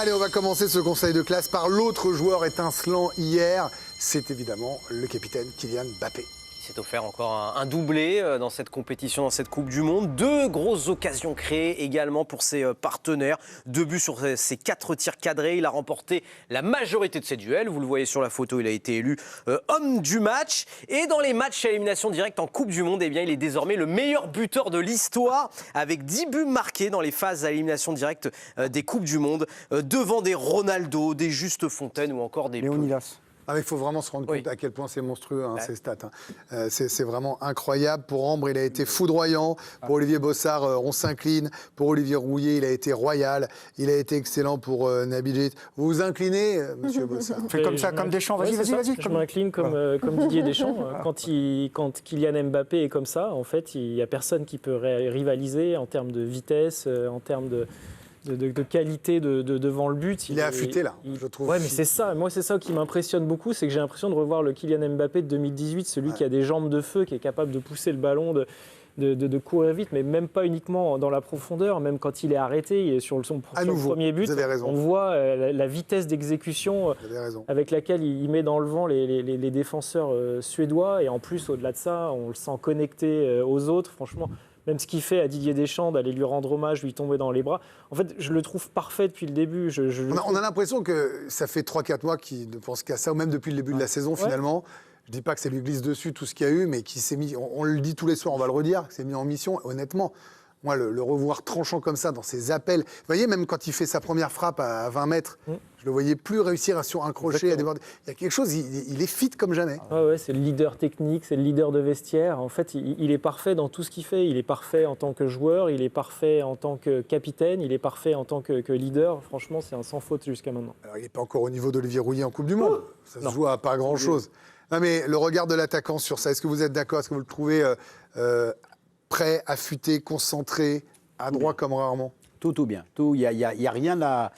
Allez, on va commencer ce conseil de classe par l'autre joueur étincelant hier. C'est évidemment le capitaine Kylian Mbappé. Il s'est offert encore un doublé dans cette compétition, dans cette Coupe du Monde. 2 grosses occasions créées également pour ses partenaires. 2 buts sur ses 4 tirs cadrés. Il a remporté la majorité de ses duels. Vous le voyez sur la photo, il a été élu homme du match. Et dans les matchs à élimination directe en Coupe du Monde, eh bien, il est désormais le meilleur buteur de l'histoire avec 10 buts marqués dans les phases à élimination directe des Coupes du Monde. Devant des Ronaldo, des Juste Fontaine ou encore des... Léonidas. Ah, il faut vraiment se rendre compte à quel point c'est monstrueux, ces stats. C'est vraiment incroyable. Pour Ambre, il a été foudroyant. Pour Olivier Bossard, on s'incline. Pour Olivier Rouillet, il a été royal. Il a été excellent pour Nabil Djellit. Vous vous inclinez, monsieur Bossard? Fais comme ça, comme Deschamps. Vas-y. Je m'incline comme Didier Deschamps. Quand Kylian Mbappé est comme ça, en fait, il n'y a personne qui peut rivaliser en termes de vitesse, en termes de qualité devant le but. Il est affûté là, je trouve. Ouais, mais c'est ça. Moi, c'est ça qui m'impressionne beaucoup, c'est que j'ai l'impression de revoir le Kylian Mbappé de 2018, celui qui a des jambes de feu, qui est capable de pousser le ballon, de courir vite, mais même pas uniquement dans la profondeur. Même quand il est arrêté, il est sur le premier but, on voit la vitesse d'exécution avec laquelle il met dans le vent les défenseurs suédois. Et en plus, au-delà de ça, on le sent connecté aux autres. Franchement, même ce qu'il fait à Didier Deschamps, d'aller lui rendre hommage, lui tomber dans les bras. En fait, je le trouve parfait depuis le début. On a l'impression que ça fait 3-4 mois qu'il ne pense qu'à ça, ou même depuis le début de la saison, finalement. Je ne dis pas que ça lui glisse dessus tout ce qu'il y a eu, mais qui s'est mis, on le dit tous les soirs, on va le redire, qu'il s'est mis en mission. Honnêtement, moi, le revoir tranchant comme ça dans ses appels. Vous voyez, même quand il fait sa première frappe à 20 mètres, je le voyais plus réussir sur un crochet, à déborder. Il y a quelque chose, il est fit comme jamais. Ouais, c'est le leader technique, c'est le leader de vestiaire. En fait, il est parfait dans tout ce qu'il fait. Il est parfait en tant que joueur, il est parfait en tant que capitaine, il est parfait en tant que leader. Franchement, c'est un sans faute jusqu'à maintenant. Alors, il n'est pas encore au niveau d'Olivier Rouillet en Coupe du Monde. Ça se joue à pas grand-chose. Non, mais le regard de l'attaquant sur ça, est-ce que vous êtes d'accord? Est-ce que vous le trouvez prêt, affûté, concentré, adroit comme rarement? Tout bien. Il n'y a rien à...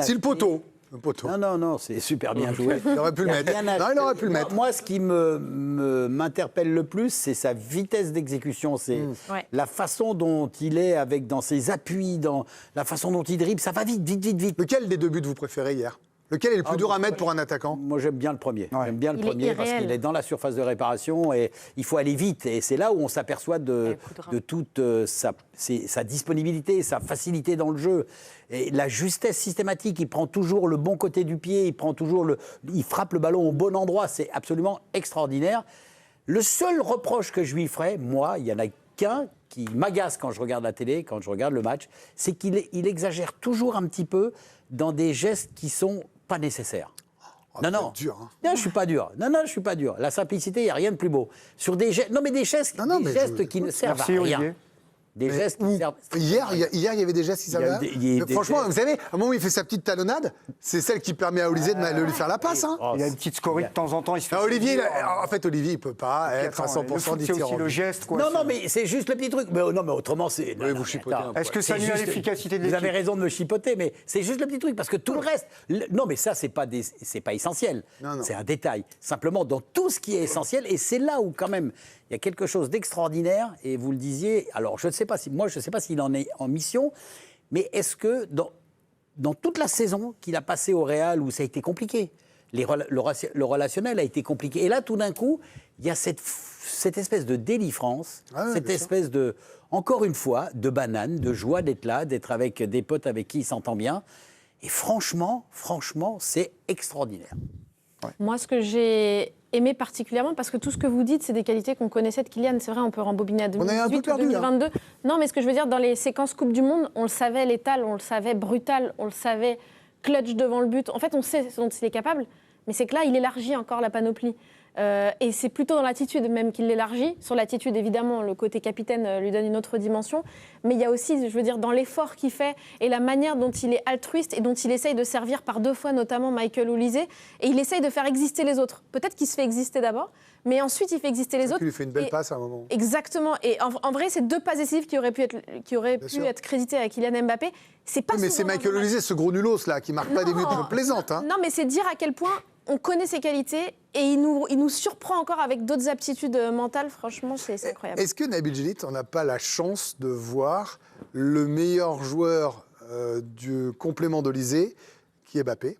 C'est le poteau. Le poteau. Non, c'est super bien joué. Il aurait pu le mettre. Il aurait pu le mettre. Moi, ce qui m'interpelle le plus, c'est sa vitesse d'exécution. C'est la façon dont il est dans ses appuis, dans la façon dont il dribble. Ça va vite. Lequel des 2 buts vous préférez hier? Lequel est le plus dur à mettre pour un attaquant? Moi, j'aime bien le premier. J'aime bien le premier parce qu'il est dans la surface de réparation et il faut aller vite. Et c'est là où on s'aperçoit de toute sa disponibilité, sa facilité dans le jeu. Et la justesse systématique, il prend toujours le bon côté du pied, il frappe le ballon au bon endroit. C'est absolument extraordinaire. Le seul reproche que je lui ferais, moi, il y en a qu'un qui m'agace quand je regarde la télé, quand je regarde le match, c'est qu'il exagère toujours un petit peu dans des gestes qui sont pas nécessaires. Non, dur, hein. Non, je suis pas dur. Je suis pas dur. La simplicité, il n'y a rien de plus beau. Sur des gestes, des gestes qui ne servent à rien. Olivier. Des gestes qui servent... Hier, il y avait des gestes qui servaient à rien. Franchement, vous savez, à un moment où il fait sa petite talonnade, c'est celle qui permet à Olivier de lui faire la passe. Hein. Il y a une petite scorie de temps en temps. Olivier, en fait, Olivier, il ne peut pas être à 100% c'est aussi le geste. Quoi, non, mais c'est juste le petit truc. Mais autrement, c'est... Oui, vous chipotez un peu. Est-ce que ça nuit à l'efficacité de l'équipe? Vous avez raison de me chipoter, mais c'est juste le petit truc. Parce que tout le reste... Non, mais ça, c'est pas essentiel. C'est un détail. Simplement, dans tout ce qui est essentiel, et c'est là où, quand même, il y a quelque chose d'extraordinaire, et vous le disiez, alors je ne sais pas s'il en est en mission, mais est-ce que dans toute la saison qu'il a passée au Real, où ça a été compliqué, le relationnel a été compliqué, et là tout d'un coup, il y a cette espèce de délivrance, cette espèce de, encore une fois, de banane, de joie d'être là, d'être avec des potes avec qui il s'entend bien, et franchement, c'est extraordinaire. Ouais. Moi, ce que j'ai aimé particulièrement, parce que tout ce que vous dites, c'est des qualités qu'on connaissait de Kylian. C'est vrai, on peut rembobiner à 2018 ou 2022. Hein. Non, mais ce que je veux dire, dans les séquences Coupe du Monde, on le savait létal, on le savait brutal, on le savait clutch devant le but. En fait, on sait ce dont il est capable, mais c'est que là, il élargit encore la panoplie. Et c'est plutôt dans l'attitude même qu'il l'élargit. Sur l'attitude, évidemment, le côté capitaine lui donne une autre dimension. Mais il y a aussi, je veux dire, dans l'effort qu'il fait et la manière dont il est altruiste et dont il essaye de servir par 2 fois, notamment Michael Olise. Et il essaye de faire exister les autres. Peut-être qu'il se fait exister d'abord, mais ensuite il fait exister les autres. Il lui fait une belle passe à un moment. Exactement. Et en vrai, c'est 2 passes décisives qui auraient pu être créditées à Kylian Mbappé. C'est pas. Oui, mais c'est Michael Olise, ce gros nulos là, qui marque pas des buts plaisantes. Hein. Non, mais c'est dire à quel point on connaît ses qualités et il nous surprend encore avec d'autres aptitudes mentales. Franchement, c'est incroyable. Est-ce que Nabil Djellit, on n'a pas la chance de voir le meilleur joueur du complément d'Olysée, qui est Mbappé.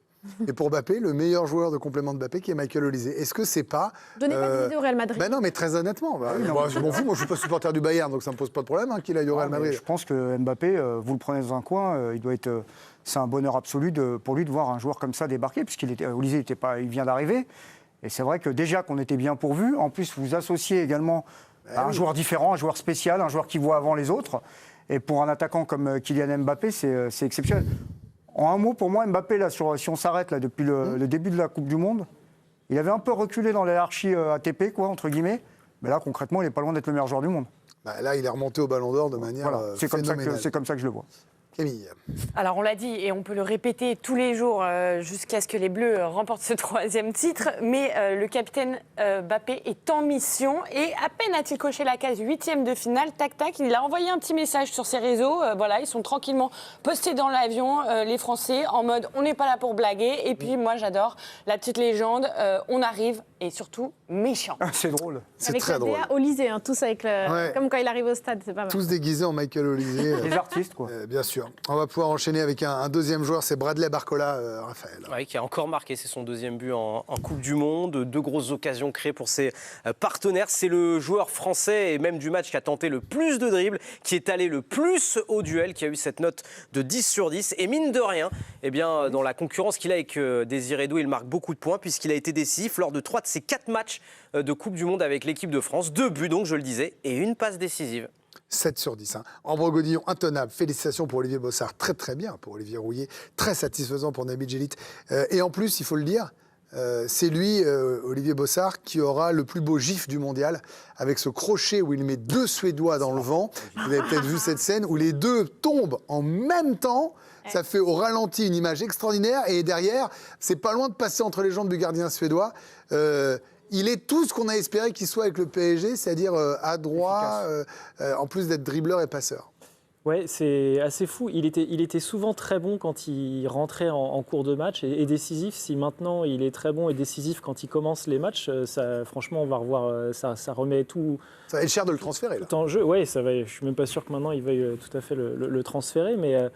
Et pour Mbappé, le meilleur joueur de complément de Mbappé, qui est Michael Olysée. Est-ce que c'est pas... Donnez pas de vidéo au Real Madrid. Ben non, mais très honnêtement, je m'en fous, moi je suis pas supporter du Bayern, donc ça me pose pas de problème qu'il aille au Real Madrid. Je pense que Mbappé, vous le prenez dans un coin, il doit être... c'est un bonheur absolu pour lui de voir un joueur comme ça débarquer, Olysée il vient d'arriver. Et c'est vrai que déjà qu'on était bien pourvu, en plus vous associez également à un joueur différent, un joueur spécial, un joueur qui voit avant les autres. Et pour un attaquant comme Kylian Mbappé, c'est exceptionnel. En un mot, pour moi, Mbappé, là, si on s'arrête là, depuis le début de la Coupe du Monde, il avait un peu reculé dans la hiérarchie ATP, quoi, entre guillemets. Mais là, concrètement, il n'est pas loin d'être le meilleur joueur du monde. Là, il est remonté au Ballon d'Or de manière c'est comme ça que je le vois. Camille. Alors on l'a dit et on peut le répéter tous les jours jusqu'à ce que les Bleus remportent ce 3e titre, mais le capitaine Mbappé est en mission et à peine a-t-il coché la case 8e de finale, tac tac, il a envoyé un petit message sur ses réseaux, voilà, ils sont tranquillement postés dans l'avion, les Français, en mode on n'est pas là pour blaguer, et puis moi j'adore la petite légende, on arrive et surtout méchant. C'est drôle. C'est avec très drôle. Avec Olysée, tous avec comme quand il arrive au stade, c'est pas mal. Tous déguisés en Michael Olysée. Les artistes, quoi. Bien sûr. On va pouvoir enchaîner avec un deuxième joueur, c'est Bradley Barcola, Raphaël. Oui, qui a encore marqué, c'est son 2e but en Coupe du Monde. 2 grosses occasions créées pour ses partenaires. C'est le joueur français et même du match qui a tenté le plus de dribbles, qui est allé le plus au duel, qui a eu cette note de 10 sur 10. Et mine de rien, eh bien, dans la concurrence qu'il a avec Désiré Doué, il marque beaucoup de points puisqu'il a été décisif lors de 3 de ses 4 matchs de Coupe du Monde avec l'équipe de France. 2 buts, donc, je le disais, et une passe décisive. 7 sur 10. Ambre Godillon, intenable. Félicitations pour Olivier Bossard. Très, très bien pour Olivier Rouillet. Très satisfaisant pour Nabil Djellit. Et en plus, il faut le dire, c'est lui, Olivier Bossard, qui aura le plus beau gif du mondial avec ce crochet où il met 2 Suédois dans le vent. Vous avez peut-être vu cette scène où les 2 tombent en même temps. Ça fait au ralenti une image extraordinaire. Et derrière, c'est pas loin de passer entre les jambes du gardien suédois. Il est tout ce qu'on a espéré qu'il soit avec le PSG, c'est-à-dire adroit, en plus d'être dribbleur et passeur. Ouais, c'est assez fou. Il était souvent très bon quand il rentrait en cours de match et décisif. Si maintenant il est très bon et décisif quand il commence les matchs, ça, franchement, on va revoir. Ça remet tout. Ça va être cher de le transférer là. Tout en jeu. Ouais, ça va. Je suis même pas sûr que maintenant il veuille tout à fait le transférer, mais.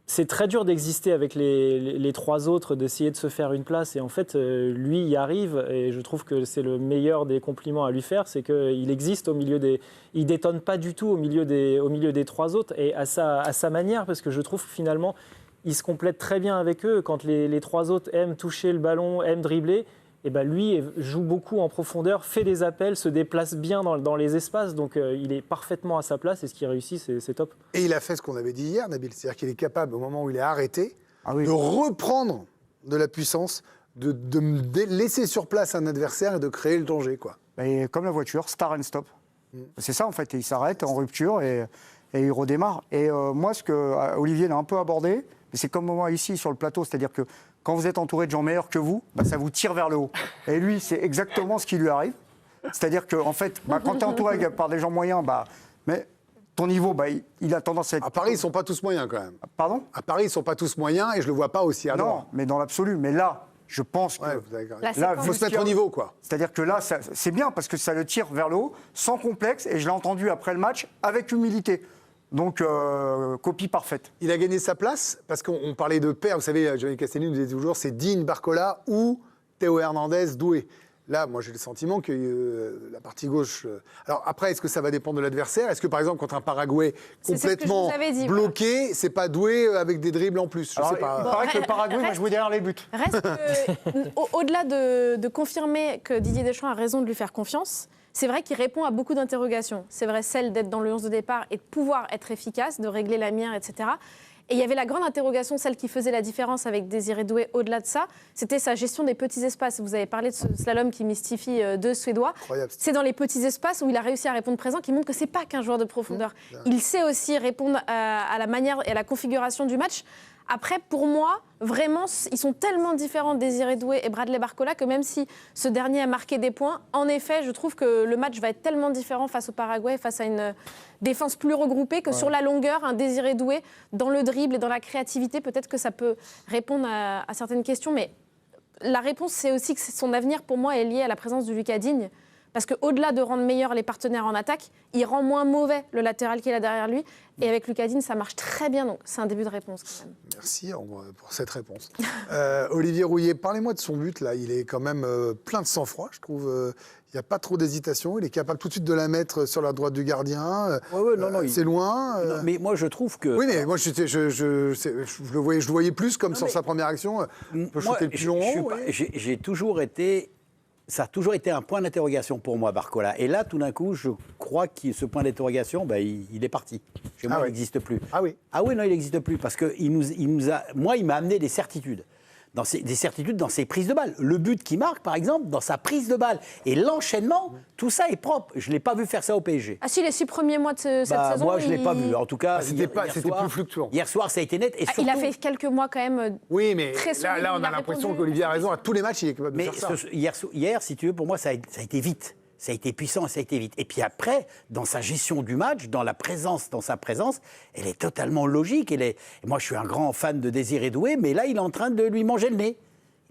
C'est très dur d'exister avec les 3 autres, d'essayer de se faire une place. Et en fait, lui y arrive. Et je trouve que c'est le meilleur des compliments à lui faire. C'est qu'il existe au milieu des... Il détonne pas du tout au milieu des 3 autres. Et à sa manière, parce que je trouve que finalement, il se complète très bien avec eux. Quand les 3 autres aiment toucher le ballon, aiment dribbler, et ben lui joue beaucoup en profondeur, fait des appels, se déplace bien dans les espaces. Donc il est parfaitement à sa place et ce qu'il réussit, c'est top. Et il a fait ce qu'on avait dit hier, Nabil. C'est-à-dire qu'il est capable, au moment où il est arrêté, de reprendre de la puissance, de laisser sur place un adversaire et de créer le danger, quoi. Et comme la voiture, start and stop. C'est ça, en fait. Il s'arrête en rupture et il redémarre. Et moi, ce que Olivier l'a un peu abordé, c'est comme moi ici sur le plateau, c'est-à-dire que quand vous êtes entouré de gens meilleurs que vous, ça vous tire vers le haut. Et lui, c'est exactement ce qui lui arrive. C'est-à-dire qu'en fait, quand tu es entouré par des gens moyens, mais ton niveau, il a tendance à être... À Paris, ils ne sont pas tous moyens, quand même. Pardon ? À Paris, ils ne sont pas tous moyens et je ne le vois pas aussi à droite. Non, mais dans l'absolu. Mais là, je pense que... Là, il faut se mettre au niveau, quoi. C'est-à-dire que là, c'est bien parce que ça le tire vers le haut, sans complexe. Et je l'ai entendu après le match, avec humilité. Donc, copie parfaite. Il a gagné sa place parce qu'on parlait de paire. Vous savez, Johnny Castelli nous disait toujours, c'est Digne, Barcola ou Théo Hernandez, Doué. Là, moi, j'ai le sentiment que la partie gauche... Alors après, est-ce que ça va dépendre de l'adversaire ? Est-ce que, par exemple, contre un Paraguay complètement bloqué, c'est pas Doué avec des dribbles en plus ? Je sais pas. Il paraît que le Paraguay va jouer derrière les buts. Reste au-delà de confirmer que Didier Deschamps a raison de lui faire confiance, c'est vrai qu'il répond à beaucoup d'interrogations. C'est vrai, celle d'être dans le 11 de départ et de pouvoir être efficace, de régler la mienne, etc. Et il y avait la grande interrogation, celle qui faisait la différence avec Désiré Doué au-delà de ça, c'était sa gestion des petits espaces. Vous avez parlé de ce slalom qui mystifie 2 Suédois. Incroyable. C'est dans les petits espaces où il a réussi à répondre présent qui montre que c'est pas qu'un joueur de profondeur. Il sait aussi répondre à la manière et à la configuration du match. Après, pour moi, vraiment, ils sont tellement différents, Désiré Doué et Bradley Barcola, que même si ce dernier a marqué des points, en effet, je trouve que le match va être tellement différent face au Paraguay, face à une défense plus regroupée, que sur la longueur, un Désiré Doué, dans le dribble et dans la créativité, peut-être que ça peut répondre à certaines questions. Mais la réponse, c'est aussi que son avenir, pour moi, est lié à la présence de Lucas Digne. Parce qu'au-delà de rendre meilleurs les partenaires en attaque, il rend moins mauvais le latéral qui est là derrière lui. Et avec Lucas Digne, ça marche très bien. Donc, c'est un début de réponse quand même. Merci pour cette réponse. Olivier Rouillet, parlez-moi de son but. Là, il est quand même plein de sang-froid, je trouve. Il n'y a pas trop d'hésitation. Il est capable tout de suite de la mettre sur la droite du gardien. C'est loin. Non, mais moi, je trouve que... Oui, mais moi, je le voyais plus comme sur sa première action. Moi, j'ai toujours été... Ça a toujours été un point d'interrogation pour moi, Barcola. Et là, tout d'un coup, je crois que ce point d'interrogation, il est parti. Chez moi, il n'existe plus. Ah oui. Ah oui, non, il n'existe plus. Parce que il m'a amené des certitudes. Des certitudes dans ses prises de balles. Le but qu'il marque, par exemple, dans sa prise de balle. Et l'enchaînement, tout ça est propre. Je ne l'ai pas vu faire ça au PSG. Ah si, les 6 premiers mois de cette saison... Moi, je ne l'ai pas vu. En tout cas, c'était plus fluctuant. Hier soir, ça a été net. Et surtout, il a fait quelques mois quand même oui, mais très solide. Là, on a l'impression qu'Olivier a raison. À tous les matchs, il est capable de faire ça. Hier, si tu veux, pour moi, ça a été vite. Ça a été puissant, ça a été vite. Et puis après, dans sa gestion du match, dans sa présence, elle est totalement logique. Et moi, je suis un grand fan de Désiré Doué, mais là, il est en train de lui manger le nez.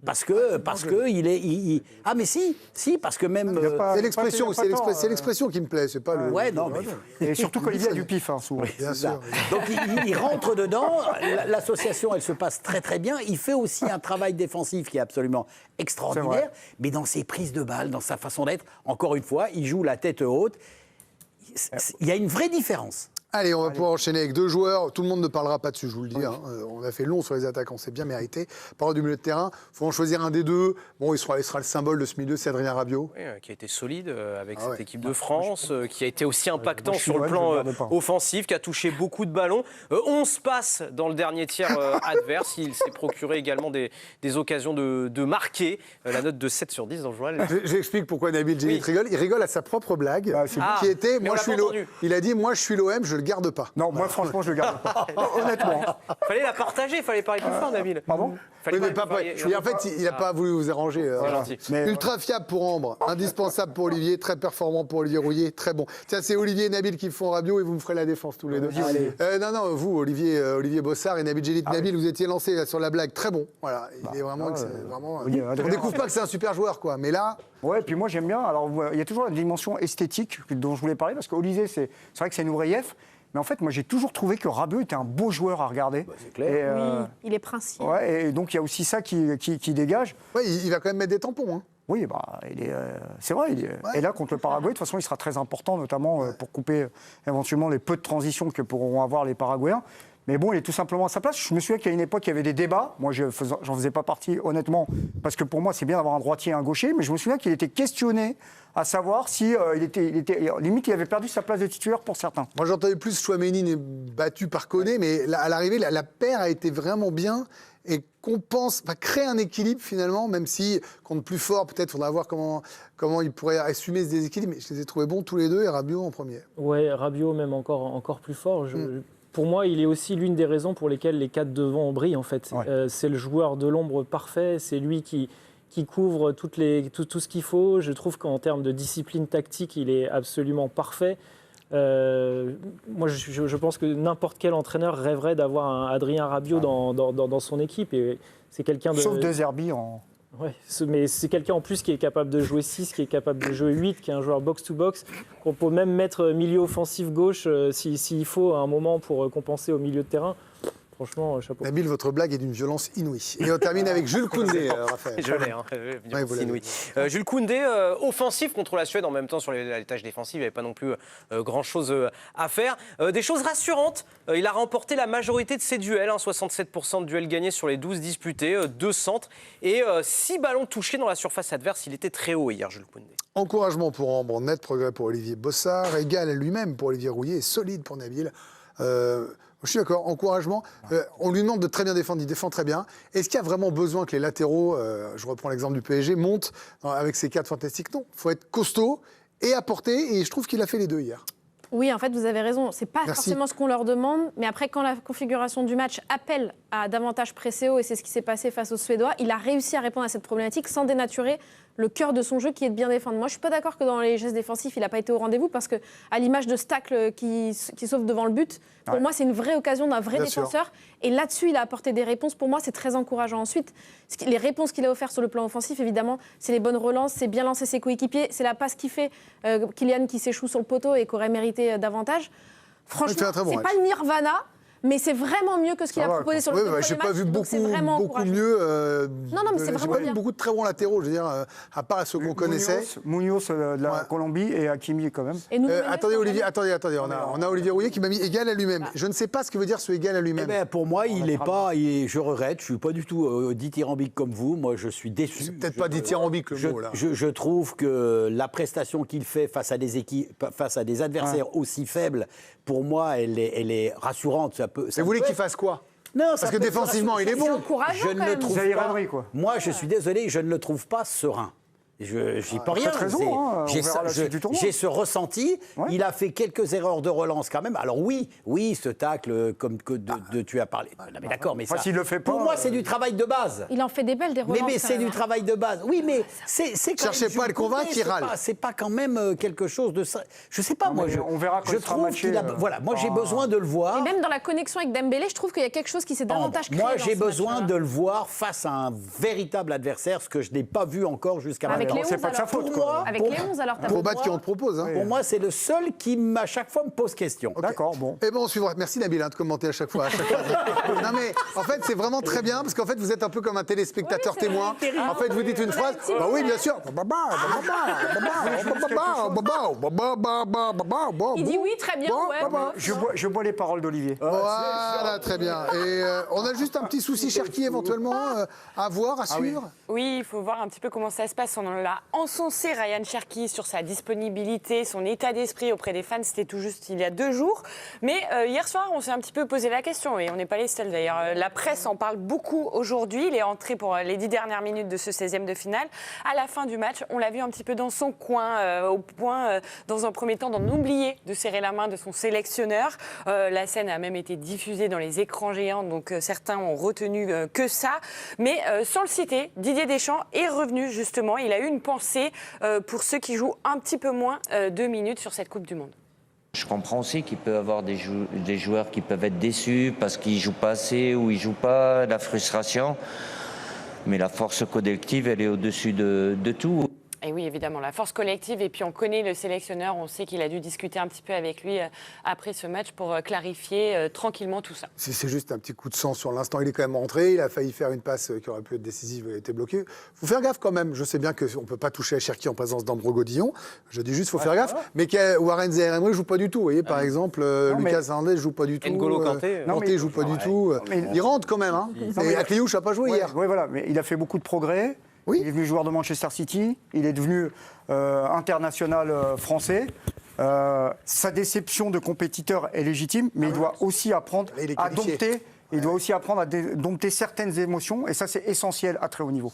Parce que il est... Ah mais si, parce que même... C'est l'expression qui me plaît, c'est pas le... Ouais, non, mais... Et surtout qu'Olivier a du pif, souvent. Oui, bien sûr. Donc il rentre dedans, l'association, elle se passe très très bien. Il fait aussi un travail défensif qui est absolument extraordinaire, mais dans ses prises de balles, dans sa façon d'être, encore une fois, il joue la tête haute. Il y a une vraie différence. Allez, on va pouvoir enchaîner avec 2 joueurs. Tout le monde ne parlera pas dessus, je vous le dis. Hein. On a fait long sur les attaquants, c'est bien mérité. Parole du milieu de terrain, il faut en choisir un des deux. Bon, il sera le symbole de ce milieu, c'est Adrien Rabiot. Oui, qui a été solide avec cette équipe de France, qui a été aussi impactant sur le plan offensif, qui a touché beaucoup de ballons. 11 passes dans le dernier tiers adverse. Il s'est procuré également des occasions de marquer. La note de 7 sur 10 dans le journal. J'explique pourquoi Nabil Djellit rigole. Il rigole à sa propre blague, qui était, il a dit, moi je suis l'OM, je le garde pas. Non, moi franchement, je le garde pas. Honnêtement. Fallait la partager, fallait parler plus fort, Nabil. Pardon ? En fait, il n'a pas voulu vous arranger. Ultra fiable pour Ambre, indispensable pour Olivier, très performant pour Olivier Rouillet, très bon. Tiens, c'est Olivier et Nabil qui font Rabiot et vous me ferez la défense tous les deux. Non, vous, Olivier Bossard et Nabil Djellit. Nabil, vous étiez lancé là, sur la blague, très bon. Voilà, il est vraiment... on découvre pas que c'est un super joueur, quoi. Mais là... Ouais, puis moi j'aime bien. Alors, il y a toujours la dimension esthétique dont je voulais parler, parce qu'Olivier, c'est vrai que c'est Nourieff. Mais en fait, moi, j'ai toujours trouvé que Rabiot était un beau joueur à regarder. C'est clair. Oui, il est princier. Ouais, et donc, il y a aussi ça qui dégage. Ouais, il va quand même mettre des tampons. Hein. Oui, c'est vrai. Et là, contre le Paraguay, de toute façon, il sera très important, notamment pour couper éventuellement les peu de transitions que pourront avoir les Paraguayens. Mais bon, il est tout simplement à sa place. Je me souviens qu'à une époque, il y avait des débats. Moi, j'en faisais pas partie, honnêtement, parce que pour moi, c'est bien d'avoir un droitier et un gaucher. Mais je me souviens qu'il était questionné à savoir si limite, il avait perdu sa place de titulaire pour certains. Moi, j'entendais plus Chouameni battu par Koné, mais à l'arrivée, la paire a été vraiment bien et créer un équilibre finalement, même si contre plus fort, peut-être, il faudra voir comment il pourrait assumer ce déséquilibre. Mais je les ai trouvés bons tous les deux et Rabiot en premier. Ouais, Rabiot même encore plus fort. Pour moi, il est aussi l'une des raisons pour lesquelles les 4 devant brillent, en fait. Ouais. C'est le joueur de l'ombre parfait, c'est lui qui couvre tout ce qu'il faut. Je trouve qu'en termes de discipline tactique, il est absolument parfait. Moi, je pense que n'importe quel entraîneur rêverait d'avoir un Adrien Rabiot dans son équipe. Et c'est quelqu'un de... Sauf De Zerbi en... Ouais, mais c'est quelqu'un en plus qui est capable de jouer 6, qui est capable de jouer 8, qui est un joueur box-to-box, qu'on peut même mettre milieu offensif gauche s'il faut à un moment pour compenser au milieu de terrain. Franchement, chapeau. Nabil, votre blague est d'une violence inouïe. Et on termine avec Jules Koundé, Raphaël. Je l'ai, inouïe. Jules Koundé, offensif contre la Suède, en même temps sur les tâches défensives, il n'y avait pas non plus grand-chose à faire. Des choses rassurantes, il a remporté la majorité de ses duels, 67% de duels gagnés sur les 12 disputés, 2 centres et 6 ballons touchés dans la surface adverse. Il était très haut hier, Jules Koundé. Encouragement pour Ambre, net progrès pour Olivier Bossard, égal à lui-même pour Olivier Rouillet et solide pour Nabil. Je suis d'accord, encouragement. On lui demande de très bien défendre, il défend très bien. Est-ce qu'il y a vraiment besoin que les latéraux, je reprends l'exemple du PSG, montent avec ces 4 fantastiques? Non, il faut être costaud et apporter, et je trouve qu'il a fait les deux hier. Oui, en fait, vous avez raison. C'est pas forcément ce qu'on leur demande, mais après, quand la configuration du match appelle à davantage presser haut, et c'est ce qui s'est passé face aux Suédois, il a réussi à répondre à cette problématique sans dénaturer le cœur de son jeu qui est de bien défendre. Moi, je suis pas d'accord que dans les gestes défensifs, il n'a pas été au rendez-vous parce que, à l'image de Stacle qui sauve devant le but, pour moi, c'est une vraie occasion d'un vrai défenseur. Et là-dessus, il a apporté des réponses. Pour moi, c'est très encourageant. Ensuite, les réponses qu'il a offertes sur le plan offensif, évidemment, c'est les bonnes relances, c'est bien lancer ses coéquipiers, c'est la passe qu'il fait, Kylian qui s'échoue sur le poteau et qui aurait mérité davantage. Franchement, c'est pas le nirvana. Mais c'est vraiment mieux que ce qu'il a proposé sur le premier match. J'ai pas vu beaucoup mieux. Non, mais c'est vraiment bien. J'ai pas vu beaucoup de très bons latéraux, je veux dire, à part ceux qu'on connaissait. Munoz de la Colombie et Hakimi quand même. Attendez, Olivier, attendez. On a Olivier Rouillet qui m'a mis égal à lui-même. Je ne sais pas ce que veut dire ce égal à lui-même. Pour moi, il n'est pas. Je regrette. Je suis pas du tout dithyrambique comme vous. Moi, je suis déçu. C'est peut-être pas dithyrambique le mot là. Je trouve que la prestation qu'il fait face à des équipes, face à des adversaires aussi faibles, pour moi, elle est rassurante. Vous voulez qu'il fasse quoi? Non, parce que défensivement, il est bon. Je ne le trouve pas. Quoi. Moi, je suis désolé, je ne le trouve pas serein. J'y peux rien. J'ai ce ressenti. Ouais. Il a fait quelques erreurs de relance quand même. Alors oui, ce tacle comme tu as parlé. Non, mais d'accord, mais ça. S'il le fait pas, pour moi, c'est du travail de base. Il en fait des belles des relances. Mais c'est du travail de base. Oui, mais c'est quand cherchez pas à le convaincre, il râle. C'est pas quand même quelque chose de ça. Je sais pas, non, on verra quand il sera matché. Voilà, moi j'ai besoin de le voir. Et même dans la connexion avec Dembélé, je trouve qu'il y a quelque chose qui s'est davantage créé. Moi, j'ai besoin de le voir face à un véritable adversaire, ce que je n'ai pas vu encore jusqu'à maintenant. C'est pas de sa faute. Avec les 11, alors pour battre qui on te propose. Hein. Pour moi, c'est le seul qui, à chaque fois, me pose question. Okay. D'accord, bon. Eh ben, on suivra. Merci Nabil de commenter à chaque fois. Non, mais en fait, c'est vraiment très bien parce qu'en fait, vous êtes un peu comme un téléspectateur témoin. En fait, vous dites une phrase. Bah oui, bien sûr. Il dit oui, très bien. Je bois les paroles d'Olivier. Voilà, très bien. Et on a juste un petit souci, Cherki, éventuellement, à voir, à suivre. Oui, il faut voir un petit peu comment ça se passe. On l'a encensé, Ryan Cherki, sur sa disponibilité, son état d'esprit auprès des fans. C'était tout juste il y a 2 jours. Mais hier soir, on s'est un petit peu posé la question, et on n'est pas les seuls d'ailleurs. La presse en parle beaucoup aujourd'hui. Il est entré pour les 10 dernières minutes de ce 16e de finale. À la fin du match, on l'a vu un petit peu dans son coin, au point, dans un premier temps, d'en oublier de serrer la main de son sélectionneur. La scène a même été diffusée dans les écrans géants, donc certains ont retenu que ça. Mais sans le citer, Didier Deschamps est revenu justement. Il a eu une pensée pour ceux qui jouent un petit peu moins 2 minutes sur cette Coupe du Monde. Je comprends aussi qu'il peut y avoir des joueurs qui peuvent être déçus parce qu'ils ne jouent pas assez ou ils ne jouent pas, la frustration. Mais la force collective, elle est au-dessus de tout. Et oui, évidemment, la force collective. Et puis, on connaît le sélectionneur. On sait qu'il a dû discuter un petit peu avec lui après ce match pour clarifier tranquillement tout ça. C'est juste un petit coup de sang sur l'instant. Il est quand même rentré. Il a failli faire une passe qui aurait pu être décisive. Il a été bloqué. Il faut faire gaffe quand même. Je sais bien qu'on ne peut pas toucher à Cherki en présence d'Ambro Godillon. Je dis juste qu'il faut faire gaffe. Mais Warren Zaïre-Emery ne joue pas du tout. Vous voyez, par exemple, Lucas Hernandez ne joue pas du tout. N'Golo Kanté ne joue pas du tout. Il rentre quand même. Hein. Et Akliouche n'a pas joué hier. Oui, voilà. Mais il a fait beaucoup de progrès. Oui. Il est devenu joueur de Manchester City, il est devenu international français. Sa déception de compétiteur est légitime, mais il doit aussi apprendre à dompter. Il doit aussi apprendre à dompter certaines émotions, et ça c'est essentiel à très haut niveau.